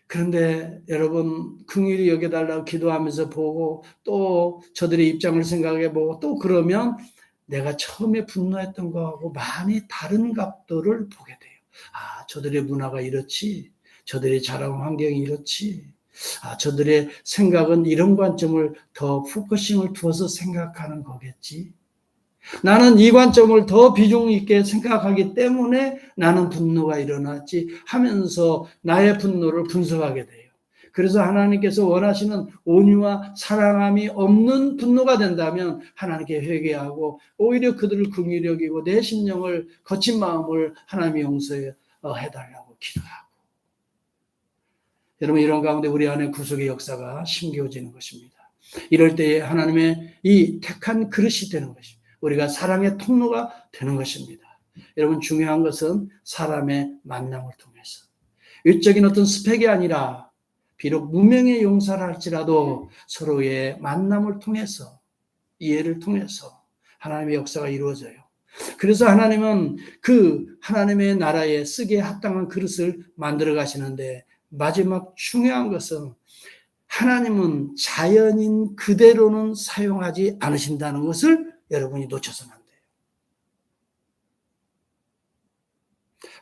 그런데 여러분 긍휼히 여겨달라고 기도하면서 보고 또 저들의 입장을 생각해 보고 또 그러면 내가 처음에 분노했던 거하고 많이 다른 각도를 보게 돼요. 저들의 문화가 이렇지. 저들의 자라온 환경이 이렇지. 저들의 생각은 이런 관점을 더 포커싱을 두어서 생각하는 거겠지. 나는 이 관점을 더 비중 있게 생각하기 때문에 나는 분노가 일어났지 하면서 나의 분노를 분석하게 돼요. 그래서 하나님께서 원하시는 온유와 사랑함이 없는 분노가 된다면 하나님께 회개하고 오히려 그들을 긍휼히 여기고 내 심령을 거친 마음을 하나님이 용서해 달라고 기도하고 여러분 이런 가운데 우리 안에 구속의 역사가 심겨지는 것입니다. 이럴 때에 하나님의 이 택한 그릇이 되는 것입니다. 우리가 사랑의 통로가 되는 것입니다. 여러분 중요한 것은 사람의 만남을 통해서 외적인 어떤 스펙이 아니라 비록 무명의 용사를 할지라도 서로의 만남을 통해서 이해를 통해서 하나님의 역사가 이루어져요. 그래서 하나님은 그 하나님의 나라에 쓰기에 합당한 그릇을 만들어 가시는데 마지막 중요한 것은 하나님은 자연인 그대로는 사용하지 않으신다는 것을 여러분이 놓쳐서는 안 돼요.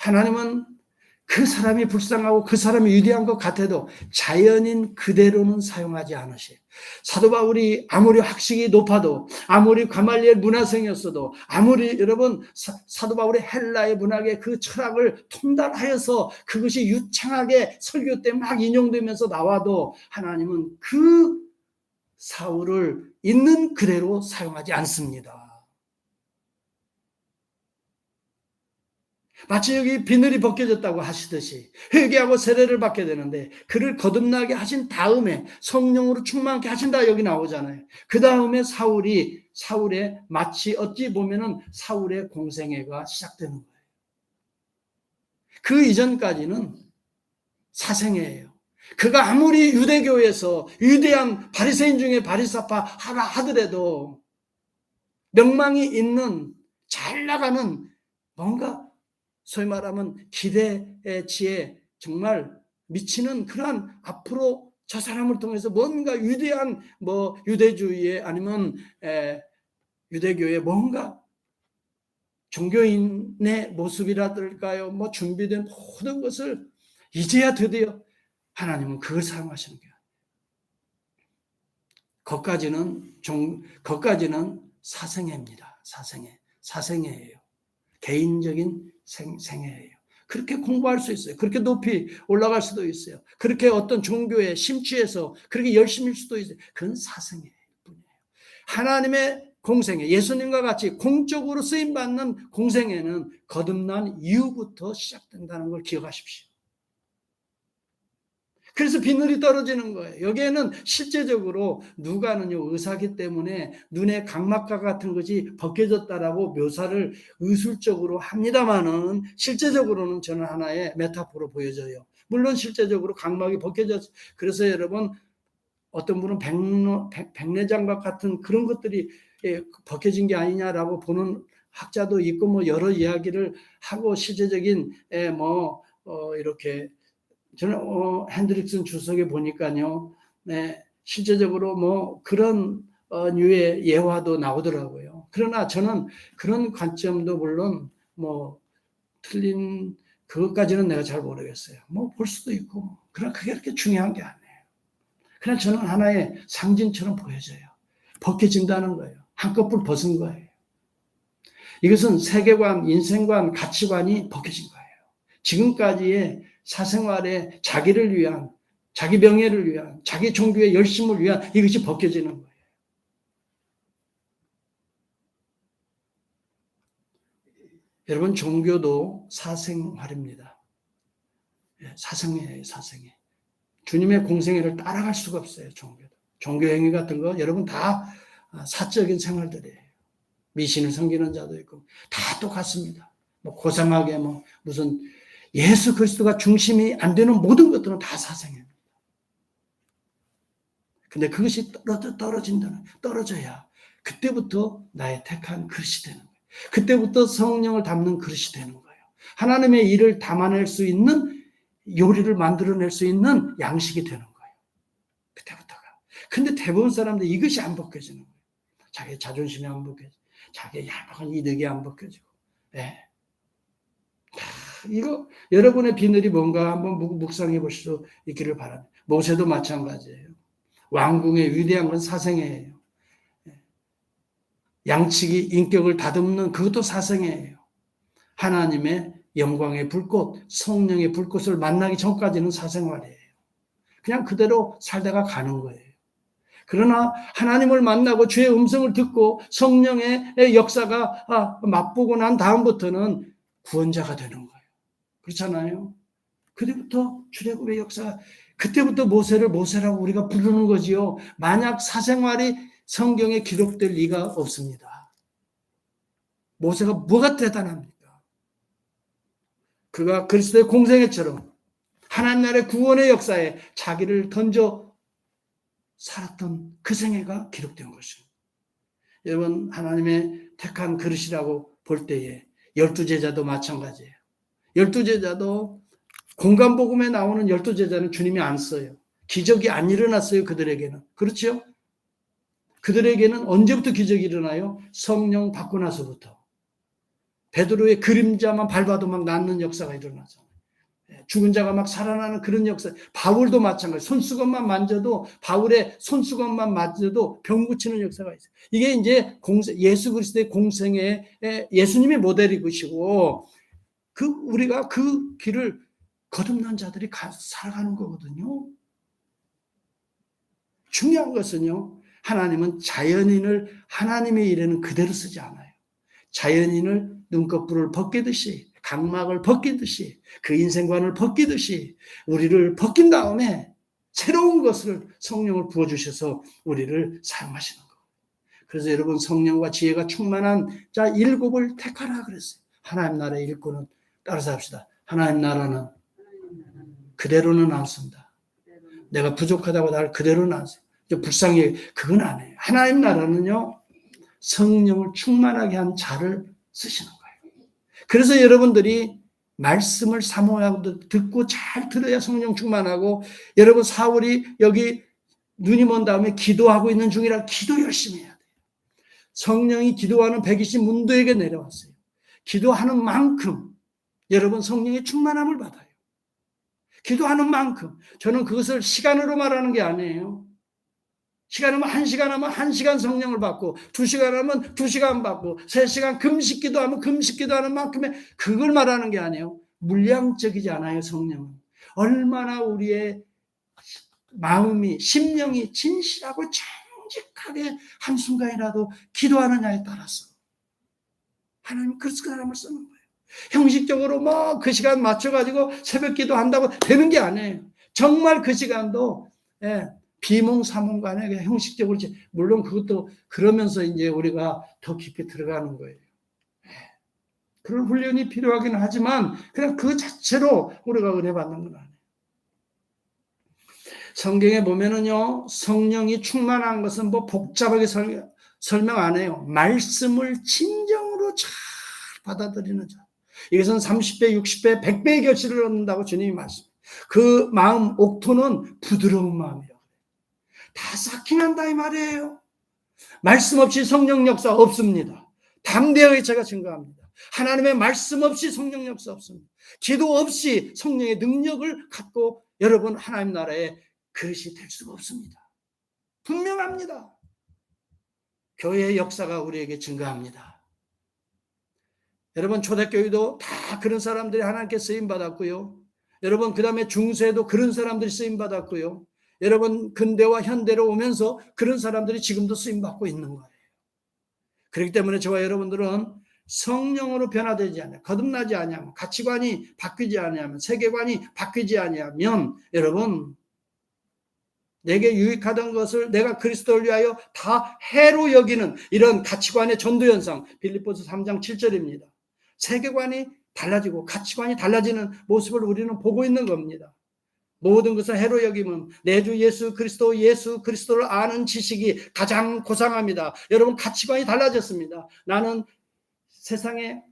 하나님은 그 사람이 불쌍하고 그 사람이 위대한 것 같아도 자연인 그대로는 사용하지 않으셔요. 사도 바울이 아무리 학식이 높아도 아무리 가말리엘 문화생이었어도 아무리 여러분 사도 바울의 헬라의 문학의 그 철학을 통달하여서 그것이 유창하게 설교 때 막 인용되면서 나와도 하나님은 그 사울을 있는 그대로 사용하지 않습니다. 마치 여기 비늘이 벗겨졌다고 하시듯이 회개하고 세례를 받게 되는데 그를 거듭나게 하신 다음에 성령으로 충만하게 하신다 여기 나오잖아요. 그 다음에 사울의 마치 어찌 보면은 사울의 공생애가 시작되는 거예요. 그 이전까지는 사생애예요. 그가 아무리 유대교에서 위대한 바리새인 중에 바리사파 하라 하더라도 명망이 있는 잘 나가는 뭔가 소위 말하면 기대의 지에 정말 미치는 그러한 앞으로 저 사람을 통해서 뭔가 위대한 뭐 유대주의에 아니면 유대교의 뭔가 종교인의 모습이라들까요? 뭐 준비된 모든 것을 이제야 드디어 하나님은 그걸 사용하시는 거예요. 거기까지는 사생애입니다. 사생애예요. 개인적인 생애예요. 그렇게 공부할 수 있어요. 그렇게 높이 올라갈 수도 있어요. 그렇게 어떤 종교에 심취해서 그렇게 열심일 수도 있어요. 그건 사생애일 뿐이에요. 하나님의 공생애, 예수님과 같이 공적으로 쓰임받는 공생애는 거듭난 이후부터 시작된다는 걸 기억하십시오. 그래서 비늘이 떨어지는 거예요. 여기에는 실제적으로 누가는요, 의사기 때문에 눈의 각막과 같은 것이 벗겨졌다라고 묘사를 의술적으로 합니다만은 실제적으로는 저는 하나의 메타포로 보여져요. 물론 실제적으로 각막이 벗겨졌어요. 그래서 여러분, 어떤 분은 백내장갑 같은 그런 것들이 벗겨진 게 아니냐라고 보는 학자도 있고, 뭐 여러 이야기를 하고 실제적인 이렇게 저는 핸드릭슨 주석에 보니까요, 네, 실제적으로 뭐 그런 류의 예화도 나오더라고요. 그러나 저는 그런 관점도 물론 뭐 틀린 그것까지는 내가 잘 모르겠어요. 뭐 볼 수도 있고, 그러나 그게 그렇게 중요한 게 아니에요. 그냥 저는 하나의 상징처럼 보여져요. 벗겨진다는 거예요. 한꺼풀 벗은 거예요. 이것은 세계관, 인생관, 가치관이 벗겨진 거예요. 지금까지의 사생활에 자기를 위한, 자기 명예를 위한, 자기 종교의 열심을 위한 이것이 벗겨지는 거예요. 여러분, 종교도 사생활입니다. 사생애예요, 사생애. 주님의 공생애를 따라갈 수가 없어요, 종교도. 종교 행위 같은 거 여러분 다 사적인 생활들이에요. 미신을 섬기는 자도 있고 다 똑같습니다. 뭐 고상하게 뭐 무슨 예수 그리스도가 중심이 안 되는 모든 것들은 다 사생애입니다. 근데 그것이 떨어져야 그때부터 나의 택한 그릇이 되는 거예요. 그때부터 성령을 담는 그릇이 되는 거예요. 하나님의 일을 담아낼 수 있는 요리를 만들어낼 수 있는 양식이 되는 거예요. 그때부터가. 근데 대부분 사람들 이것이 안 벗겨지는 거예요. 자기 자존심이 안 벗겨지고, 자기 얄팍한 이득이 안 벗겨지고. 네. 이거 여러분의 비늘이 뭔가 한번 묵상해 볼 수 있기를 바랍니다. 모세도 마찬가지예요. 왕궁의 위대한 건 사생애예요. 양측이 인격을 다듬는 그것도 사생애예요. 하나님의 영광의 불꽃, 성령의 불꽃을 만나기 전까지는 사생활이에요. 그냥 그대로 살다가 가는 거예요. 그러나 하나님을 만나고 주의 음성을 듣고 성령의 역사가 맛보고 난 다음부터는 구원자가 되는 거예요. 그렇잖아요. 그때부터 출애굽의 역사, 그때부터 모세라고 우리가 부르는 거지요. 만약 사생활이 성경에 기록될 리가 없습니다. 모세가 뭐가 대단합니까? 그가 그리스도의 공생애처럼 하나님 나라의 구원의 역사에 자기를 던져 살았던 그 생애가 기록된 것입니다. 여러분, 하나님의 택한 그릇이라고 볼 때에 12제자도 마찬가지예요. 12제자도 공간복음에 나오는 12제자는 주님이 안 써요. 기적이 안 일어났어요, 그들에게는. 그렇죠? 그들에게는 언제부터 기적이 일어나요? 성령 받고 나서부터. 베드로의 그림자만 밟아도 막 낫는 역사가 일어나잖아요. 죽은 자가 막 살아나는 그런 역사. 바울도 마찬가지. 손수건만 만져도, 바울의 손수건만 만져도 병 고치는 역사가 있어요. 이게 이제 예수 그리스도의 공생에 예수님이 모델이시고, 우리가 그 길을 거듭난 자들이 살아가는 거거든요. 중요한 것은요, 하나님은 자연인을 하나님의 일에는 그대로 쓰지 않아요. 자연인을 눈꺼풀을 벗기듯이 각막을 벗기듯이 그 인생관을 벗기듯이 우리를 벗긴 다음에 새로운 것을 성령을 부어주셔서 우리를 사용하시는 거예요. 그래서 여러분 성령과 지혜가 충만한 자 7을 택하라 그랬어요. 하나님 나라의 일꾼은 따라서 합시다. 하나님 나라는 그대로는 안 쓴다. 내가 부족하다고 나를 그대로는 안 써요. 불쌍히 그건 안 해요. 하나님 나라는요. 성령을 충만하게 한 자를 쓰시는 거예요. 그래서 여러분들이 말씀을 사모하고 듣고 잘 들어야 성령 충만하고 여러분 사울이 여기 눈이 먼 다음에 기도하고 있는 중이라 기도 열심히 해야 돼요. 성령이 기도하는 120 문도에게 내려왔어요. 기도하는 만큼 여러분 성령의 충만함을 받아요. 기도하는 만큼 저는 그것을 시간으로 말하는 게 아니에요. 시간하면 1시간 하면 1시간 성령을 받고 2시간 하면 2시간 받고 3시간 금식 기도하면 금식 기도하는 만큼의 그걸 말하는 게 아니에요. 물량적이지 않아요. 성령은. 얼마나 우리의 마음이 심령이 진실하고 정직하게 한순간이라도 기도하느냐에 따라서 하나님 그 사람을 쓰는 거예요. 형식적으로 뭐 그 시간 맞춰가지고 새벽 기도한다고 되는 게 아니에요. 정말 그 시간도 비몽사몽간에 형식적으로 물론 그것도 그러면서 이제 우리가 더 깊이 들어가는 거예요. 그런 훈련이 필요하긴 하지만 그냥 그 자체로 우리가 은혜 받는 건 아니에요. 성경에 보면은요 성령이 충만한 것은 뭐 복잡하게 설명 안 해요. 말씀을 진정으로 잘 받아들이는 자. 이것은 30배, 60배, 100배의 결실을 얻는다고 주님이 말씀해요. 그 마음 옥토는 부드러운 마음이라고. 다 삭힌한다 이 말이에요. 말씀 없이 성령 역사 없습니다. 담대하게 제가 증거합니다. 하나님의 말씀 없이 성령 역사 없습니다. 기도 없이 성령의 능력을 갖고 여러분 하나님 나라의 그릇이 될 수가 없습니다. 분명합니다. 교회의 역사가 우리에게 증거합니다. 여러분 초대교회도 다 그런 사람들이 하나님께 쓰임받았고요. 여러분 그 다음에 중세도 그런 사람들이 쓰임받았고요. 여러분 근대와 현대로 오면서 그런 사람들이 지금도 쓰임받고 있는 거예요. 그렇기 때문에 저와 여러분들은 성령으로 변화되지 않아요. 거듭나지 않으면 가치관이 바뀌지 않으면 세계관이 바뀌지 않으면 여러분 내게 유익하던 것을 내가 그리스도를 위하여 다 해로 여기는 이런 가치관의 전도현상 빌립보서 3장 7절입니다. 세계관이 달라지고 가치관이 달라지는 모습을 우리는 보고 있는 겁니다. 모든 것을 해로 여기면 내 주 예수 그리스도를 아는 지식이 가장 고상합니다. 여러분 가치관이 달라졌습니다. 나는 세상에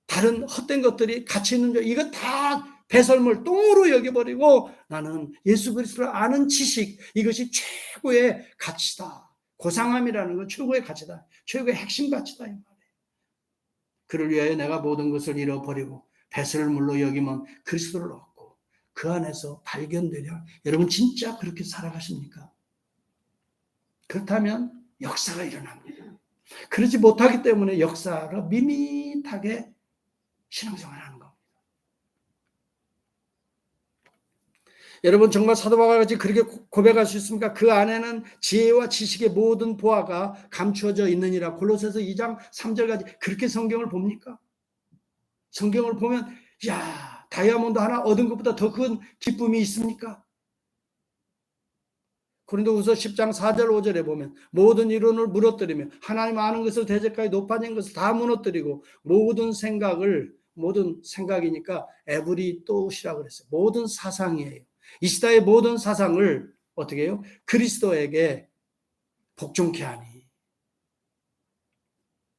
다른 헛된 것들이 가치 있는 줄 이거 다 배설물 똥으로 여겨버리고 나는 예수 그리스도를 아는 지식 이것이 최고의 가치다. 고상함이라는 건 최고의 가치다. 최고의 핵심 가치다 이 말이에요. 그를 위하여 내가 모든 것을 잃어버리고 배설물로 여기면 그리스도를 얻고 그 안에서 발견되려 여러분 진짜 그렇게 살아가십니까? 그렇다면 역사가 일어납니다. 그러지 못하기 때문에 역사가 밋밋하게 신앙생활하는 겁니다. 여러분 정말 사도 바울과 같이 그렇게 고백할 수 있습니까? 그 안에는 지혜와 지식의 모든 보화가 감추어져 있느니라. 골로새서 2장 3절까지 그렇게 성경을 봅니까? 성경을 보면 야 다이아몬드 하나 얻은 것보다 더 큰 기쁨이 있습니까? 고린도후서 10장 4절 5절에 보면 모든 이론을 무너뜨리며 하나님 아는 것을 대적하여 높아진 것을 다 무너뜨리고 모든 생각이니까 에브리 또시라고 그랬어요. 모든 사상이에요. 이 시대의 모든 사상을 어떻게 해요? 그리스도에게 복종케 하니.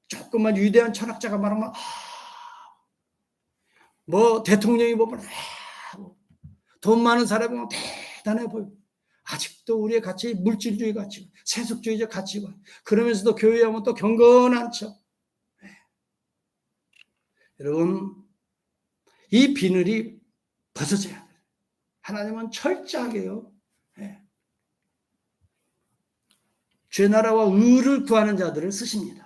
조금만 위대한 철학자가 말하면 뭐 대통령이 보면 돈 많은 사람이 보면 대단해 보여. 아직도 우리의 가치 물질주의 가치고 세속주의적 가치고 그러면서도 교회에 오면 또 경건한 척. 여러분 이 비늘이 벗어져야 돼요. 하나님은 철저하게요. 죄 나라와 의를 구하는 자들을 쓰십니다.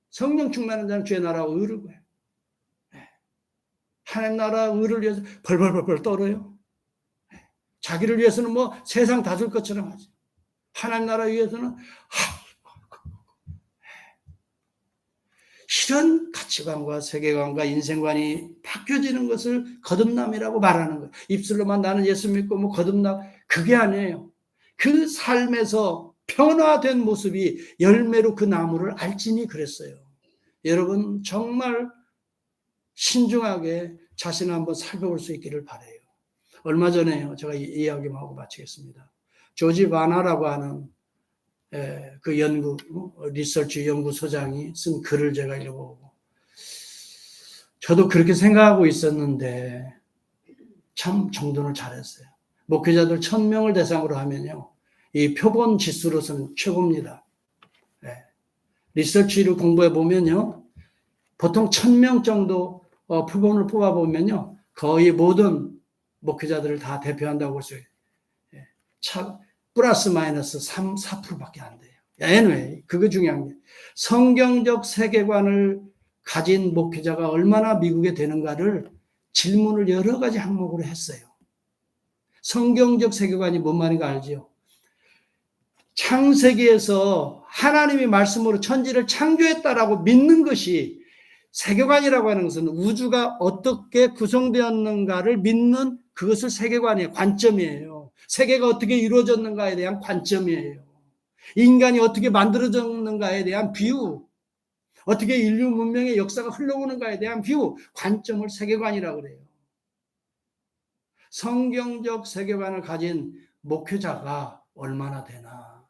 성령 충만한 자는 죄 나라와 의를 구해요. 하나님 나라 의를 위해서 벌벌벌 떨어요. 자기를 위해서는 뭐 세상 다 줄 것처럼 하지. 하나님 나라 위해서는 이런 가치관과 세계관과 인생관이 바뀌어지는 것을 거듭남이라고 말하는 거예요. 입술로만 나는 예수 믿고 뭐 거듭남, 그게 아니에요. 그 삶에서 변화된 모습이 열매로 그 나무를 알지니 그랬어요. 여러분 정말 신중하게 자신을 한번 살펴볼 수 있기를 바라요. 얼마 전에요. 제가 이 이야기만 하고 마치겠습니다. 조지 바나라고 하는 그 리서치 연구소장이 쓴 글을 제가 읽어보고 저도 그렇게 생각하고 있었는데 참 정돈을 잘했어요. 목회자들 1000명을 대상으로 하면요. 이 표본 지수로서는 최고입니다. 리서치를 공부해 보면요. 보통 1000명 정도 표본을 뽑아보면요. 거의 모든 목회자들을 다 대표한다고 볼 수 있어요. 플러스 마이너스 3, 4%밖에 안 돼요. anyway, 그거 중요한 게 성경적 세계관을 가진 목회자가 얼마나 미국에 되는가를 질문을 여러 가지 항목으로 했어요. 성경적 세계관이 뭔 말인가 알지요? 창세기에서 하나님이 말씀으로 천지를 창조했다라고 믿는 것이 세계관이라고 하는 것은 우주가 어떻게 구성되었는가를 믿는 그것을 세계관이에요. 관점이에요. 세계가 어떻게 이루어졌는가에 대한 관점이에요. 인간이 어떻게 만들어졌는가에 대한 비유, 어떻게 인류 문명의 역사가 흘러오는가에 대한 비유, 관점을 세계관이라고 그래요. 성경적 세계관을 가진 목회자가 얼마나 되나.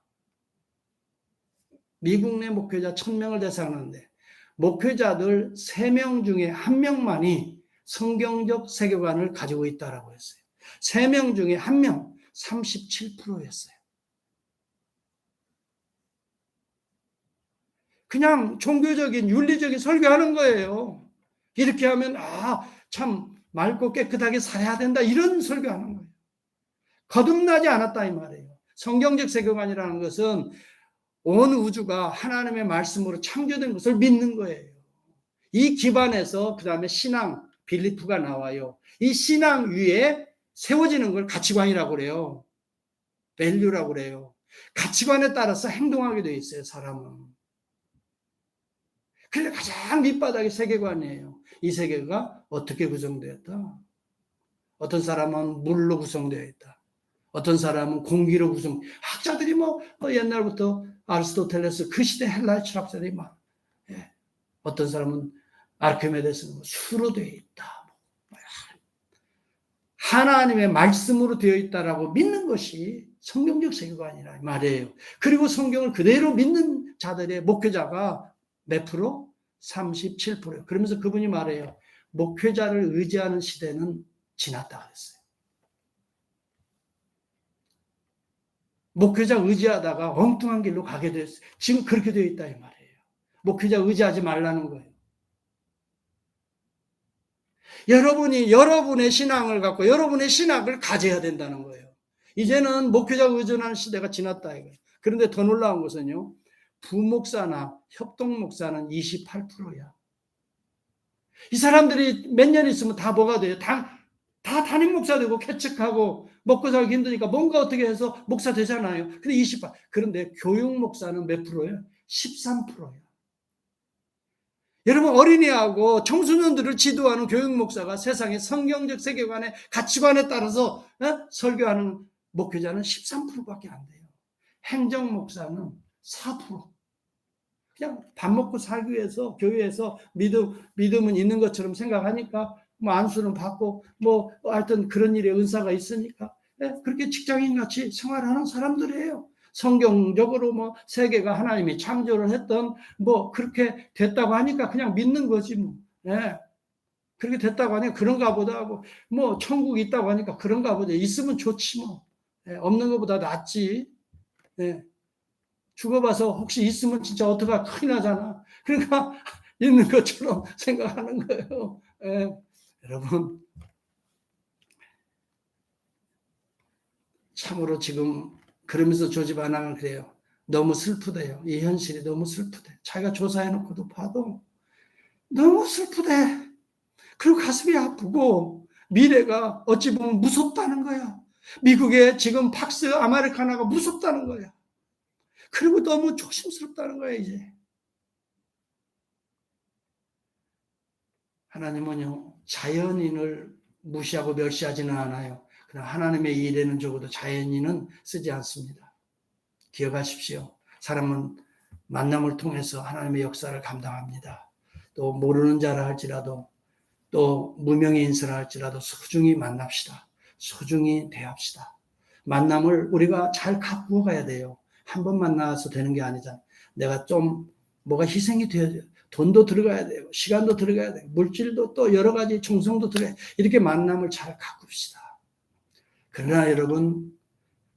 미국 내 목회자 1000명을 대상하는데 목회자들 3명 중에 1명만이 성경적 세계관을 가지고 있다고 했어요. 3명 중에 1명, 37%였어요. 그냥 종교적인 윤리적인 설교하는 거예요. 이렇게 하면 참 맑고 깨끗하게 살아야 된다 이런 설교하는 거예요. 거듭나지 않았다 이 말이에요. 성경적 세계관이라는 것은 온 우주가 하나님의 말씀으로 창조된 것을 믿는 거예요. 이 기반에서 그 다음에 신앙, 빌리프가 나와요. 이 신앙 위에 세워지는 걸 가치관이라고 그래요. 밸류라고 그래요. 가치관에 따라서 행동하게 돼 있어요, 사람은. 그게 가장 밑바닥의 세계관이에요. 이 세계가 어떻게 구성되었다. 어떤 사람은 물로 구성되어 있다. 어떤 사람은 공기로 구성. 학자들이 옛날부터 아리스토텔레스 그 시대 헬라의 철학자들이 어떤 사람은 아르키메데스는 수로 되어 있다. 하나님의 말씀으로 되어 있다라고 믿는 것이 성경적 세계관이라 말이에요. 그리고 성경을 그대로 믿는 자들의 목회자가 몇 프로? 37%예요. 그러면서 그분이 말해요. 목회자를 의지하는 시대는 지났다 그랬어요. 목회자 의지하다가 엉뚱한 길로 가게 됐어요. 지금 그렇게 되어 있다 이 말이에요. 목회자 의지하지 말라는 거예요. 여러분이 여러분의 신앙을 갖고 여러분의 신학을 가져야 된다는 거예요. 이제는 목회자 의존하는 시대가 지났다 이거예요. 그런데 더 놀라운 것은요. 부목사나 협동목사는 28%야. 이 사람들이 몇 년 있으면 다 뭐가 돼요? 다 담임 목사 되고 개척하고 먹고 살기 힘드니까 뭔가 어떻게 해서 목사 되잖아요. 근데 28. 그런데 교육 목사는 몇 프로예요? 13%예요. 여러분 어린이하고 청소년들을 지도하는 교육 목사가 세상의 성경적 세계관의 가치관에 따라서 설교하는 목회자는 13%밖에 안 돼요. 행정 목사는 4%. 그냥 밥 먹고 살기 위해서 교회에서 믿음은 있는 것처럼 생각하니까 안수는 받고 하여튼 그런 일에 은사가 있으니까 그렇게 직장인같이 생활하는 사람들이에요. 성경적으로 세계가 하나님이 창조를 했던 그렇게 됐다고 하니까 그냥 믿는 거지 그렇게 됐다고 하니까 그런가 보다 하고 천국이 있다고 하니까 그런가 보다. 있으면 좋지 없는 것보다 낫지. 죽어봐서 혹시 있으면 진짜 어떡하 큰일 나잖아. 그러니까 있는 것처럼 생각하는 거예요. 여러분 참으로 지금 그러면서 조지 바나는 그래요. 너무 슬프대요. 이 현실이 너무 슬프대. 자기가 조사해놓고도 봐도 너무 슬프대. 그리고 가슴이 아프고 미래가 어찌 보면 무섭다는 거야. 미국의 지금 팍스 아메리카나가 무섭다는 거야. 그리고 너무 조심스럽다는 거야 이제. 하나님은요, 자연인을 무시하고 멸시하지는 않아요. 그러나 하나님의 일에는 적어도 자연인은 쓰지 않습니다. 기억하십시오. 사람은 만남을 통해서 하나님의 역사를 감당합니다. 또 모르는 자라 할지라도, 또 무명의 인사라 할지라도 소중히 만납시다. 소중히 대합시다. 만남을 우리가 잘 가꾸어 가야 돼요. 한 번 만나서 되는 게 아니잖아요. 내가 좀 뭐가 희생이 되어야 돼요. 돈도 들어가야 돼요. 시간도 들어가야 돼요. 물질도 또 여러 가지 정성도 들어가야 돼요. 이렇게 만남을 잘 가꿉시다. 그러나 여러분,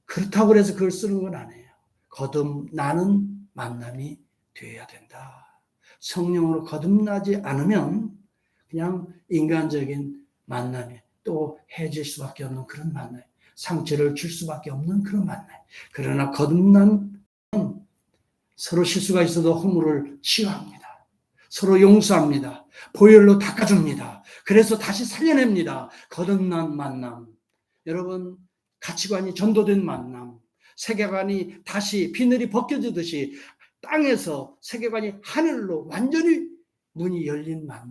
그렇다고 해서 그걸 쓰는 건 아니에요. 거듭나는 만남이 되어야 된다. 성령으로 거듭나지 않으면 그냥 인간적인 만남이 또 해질 수밖에 없는 그런 만남, 상처를 줄 수밖에 없는 그런 만남. 그러나 거듭난 서로 실수가 있어도 허물을 치유합니다. 서로 용서합니다. 보혈로 닦아줍니다. 그래서 다시 살려냅니다. 거듭난 만남. 여러분, 가치관이 전도된 만남, 세계관이 다시 비늘이 벗겨지듯이 땅에서 세계관이 하늘로 완전히 문이 열린 만남.